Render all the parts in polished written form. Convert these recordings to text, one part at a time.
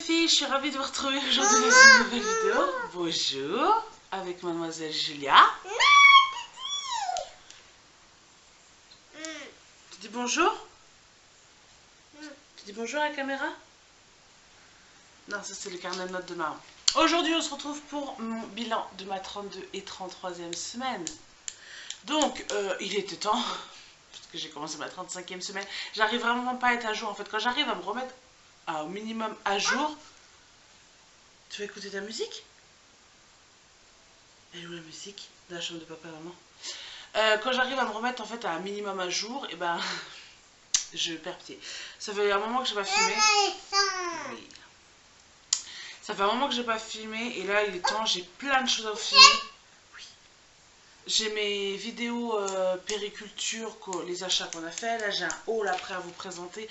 filles, je suis ravie de vous retrouver aujourd'hui dans une nouvelle vidéo. Bonjour, avec mademoiselle Julia. Tu dis bonjour? Tu dis bonjour à la caméra? Non, ça c'est le carnet de notes de maman. Aujourd'hui on se retrouve pour mon bilan de ma 32 et 33e semaine. Donc il était temps, parce que j'ai commencé ma 35e semaine. J'arrive vraiment pas à être à jour en fait. Quand j'arrive à me remettre au minimum à jour. Tu vas écouter ta musique? Elle est où la musique? Dans la chambre de papa et maman. Quand j'arrive à me remettre en fait à un minimum à jour, et ben je perds pied. Ça fait un moment que j'ai pas filmé. Oui. Ça fait un moment que j'ai pas filmé et là il est temps, j'ai plein de choses à vous filmer. Oui. J'ai mes vidéos périculture, les achats qu'on a fait. Là j'ai un haul après à vous présenter.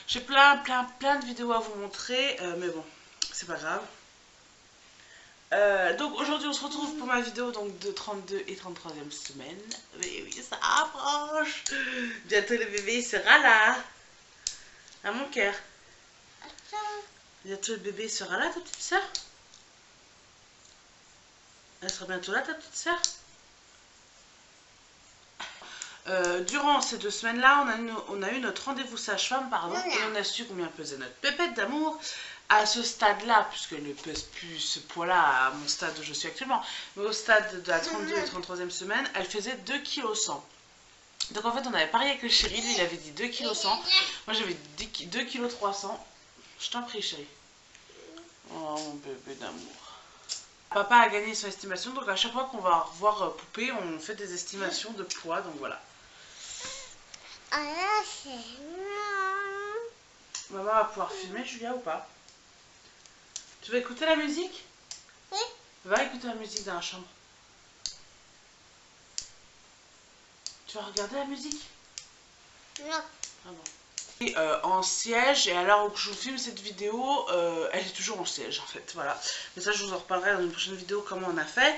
J'ai plein de vidéos à vous montrer, mais bon, c'est pas grave. Donc aujourd'hui on se retrouve pour ma vidéo donc, de 32 et 33e semaine. Oui, oui, ça approche. Bientôt le bébé sera là. À mon cœur. Bientôt le bébé sera là, ta petite soeur. Elle sera bientôt là, ta petite soeur. Durant ces 2 semaines-là, on a eu notre rendez-vous sage-femme, pardon, et on a su combien pesait notre pépette d'amour. À ce stade-là, puisqu'elle ne pèse plus ce poids-là à mon stade où je suis actuellement, mais au stade de la 32 et 33e semaine, elle faisait 2,1 kg. Donc en fait, on avait parié avec le chéri, lui il avait dit 2,1 kg. Moi j'avais dit 2,3 kg. Je t'en prie, chéri. Oh mon bébé d'amour. Papa a gagné son estimation, donc à chaque fois qu'on va revoir Poupée, on fait des estimations de poids, donc voilà. Maman va pouvoir filmer Julia ou pas? Tu veux écouter la musique? Oui. Va écouter la musique dans la chambre. Tu vas regarder la musique? Non. Ah bon. Et, en siège, et à l'heure où je vous filme cette vidéo, elle est toujours en siège en fait, voilà. Mais ça je vous en reparlerai dans une prochaine vidéo comment on a fait.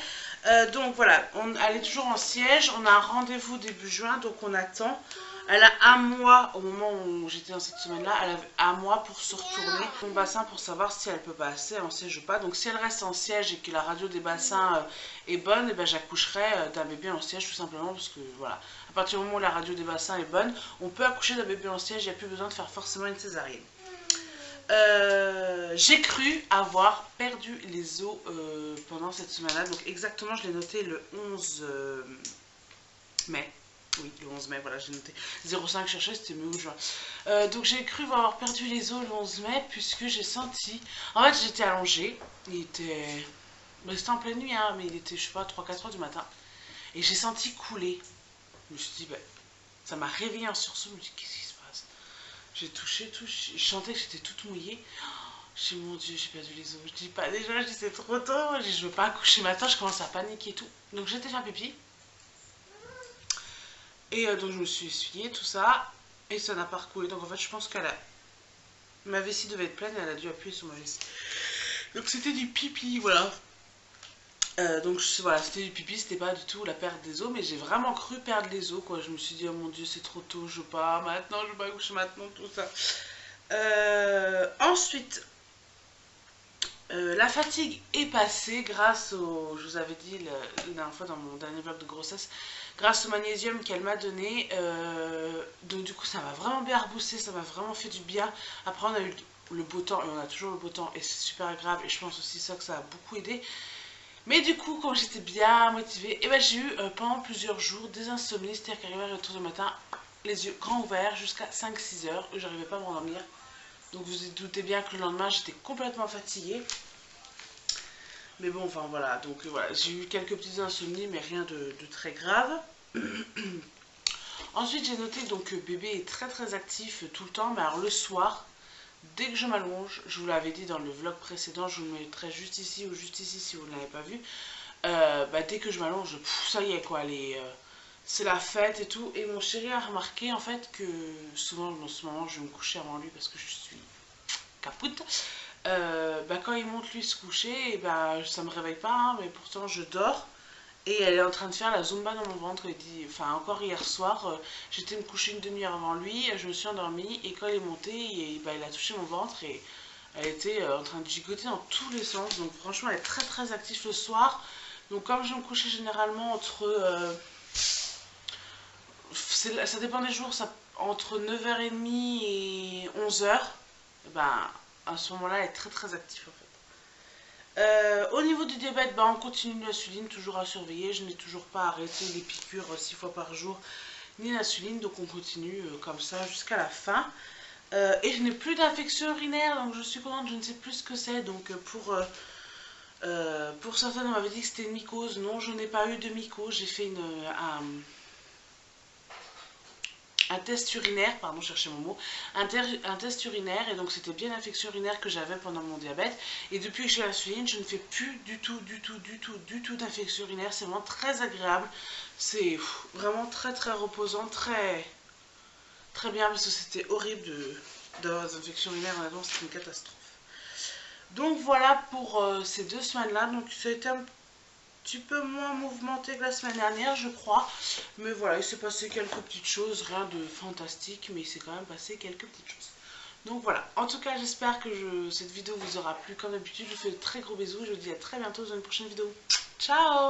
Donc voilà, elle est toujours en siège, on a un rendez-vous début juin, donc on attend. Elle a un mois, au moment où j'étais dans cette semaine-là, elle avait un mois pour se retourner son bassin pour savoir si elle peut passer en siège ou pas. Donc si elle reste en siège et que la radio des bassins est bonne, et ben j'accoucherai d'un bébé en siège tout simplement parce que voilà. À partir du moment où la radio des bassins est bonne, on peut accoucher d'un bébé en siège, il n'y a plus besoin de faire forcément une césarienne. J'ai cru avoir perdu les os pendant cette semaine-là. Donc exactement, je l'ai noté le 11 mai. Oui, le 11 mai, voilà, j'ai noté 05 chercher, c'était mai ou juin. Donc j'ai cru avoir perdu les os le 11 mai, puisque j'ai senti... En fait, j'étais allongée, il était... C'était en pleine nuit, hein, mais il était, je sais pas, 3-4 heures du matin. Et j'ai senti couler. Je me suis dit, bah, ça m'a réveillée en sursaut, je me suis dit, qu'est-ce qui se passe? J'ai touché, je sentais que j'étais toute mouillée. Je dis, mon Dieu, j'ai perdu les os. Je dis pas déjà, je dis, c'est trop tôt, je dis, je veux pas accoucher maintenant, je commence à paniquer et tout. Donc j'étais faire pipi. Et donc je me suis essuyée, tout ça, et ça n'a pas recoulé. Donc en fait je pense qu'elle a... Ma vessie devait être pleine et elle a dû appuyer sur ma vessie. Donc c'était du pipi, voilà. Donc voilà, c'était du pipi, c'était pas du tout la perte des os, mais j'ai vraiment cru perdre les os, quoi. Je me suis dit, oh mon Dieu, c'est trop tôt, je veux pas maintenant, je veux pas coucher maintenant, tout ça. Ensuite, la fatigue est passée grâce au, je vous avais dit la dernière fois dans mon dernier vlog de grossesse, grâce au magnésium qu'elle m'a donné. Donc du coup ça m'a vraiment bien rebooster, ça m'a vraiment fait du bien. Après on a eu le beau temps et on a toujours le beau temps et c'est super agréable et je pense aussi ça que ça a beaucoup aidé. Mais du coup quand j'étais bien motivée, et ben j'ai eu pendant plusieurs jours des insomnies, c'est-à-dire qu'arrivé autour du matin, les yeux grands ouverts jusqu'à 5-6 heures et j'arrivais pas à m'endormir. Donc vous vous doutez bien que le lendemain j'étais complètement fatiguée. Mais bon, enfin voilà, donc voilà, j'ai eu quelques petites insomnies, mais rien de très grave. Ensuite, j'ai noté donc que bébé est très actif tout le temps, mais alors le soir, dès que je m'allonge, je vous l'avais dit dans le vlog précédent, je vous le mettrai juste ici ou juste ici si vous ne l'avez pas vu. Dès que je m'allonge, ça y est quoi, c'est la fête et tout. Et mon chéri a remarqué en fait que souvent en ce moment je vais me coucher avant lui parce que je suis capoute. Quand il monte lui se coucher, ça me réveille pas, hein, mais pourtant je dors. Et elle est en train de faire la zumba dans mon ventre. Il dit, enfin encore hier soir, j'étais me coucher une demi-heure avant lui, je me suis endormie et quand il est monté, il a touché mon ventre et Elle était en train de gigoter dans tous les sens. Donc franchement, elle est très très active le soir. Donc comme je me couchais généralement entre... ça dépend des jours, entre 9h30 et 11h. Ben, à ce moment-là, elle est très très active en fait. Au niveau du diabète, ben, on continue l'insuline, toujours à surveiller. Je n'ai toujours pas arrêté les piqûres 6 fois par jour, ni l'insuline, donc on continue comme ça jusqu'à la fin. Et je n'ai plus d'infection urinaire, donc je suis contente, je ne sais plus ce que c'est. Donc pour certaines, on m'avait dit que c'était une mycose. Non, je n'ai pas eu de mycose. J'ai fait un test urinaire, pardon, cherchez mon mot, un test urinaire, et donc c'était bien l'infection urinaire que j'avais pendant mon diabète. Et depuis que j'ai l'insuline, je ne fais plus du tout d'infection urinaire. C'est vraiment très agréable. C'est vraiment très très reposant, très très bien, parce que c'était horrible d'avoir des infections urinaires. Honnêtement, c'était une catastrophe. Donc voilà pour ces 2 semaines-là. Donc ça a été un petit peu moins mouvementé que la semaine dernière, je crois. Mais voilà, il s'est passé quelques petites choses, rien de fantastique, mais il s'est quand même passé quelques petites choses. Donc voilà, en tout cas, j'espère que cette vidéo vous aura plu. Comme d'habitude, je vous fais de très gros bisous. Je vous dis à très bientôt dans une prochaine vidéo. Ciao!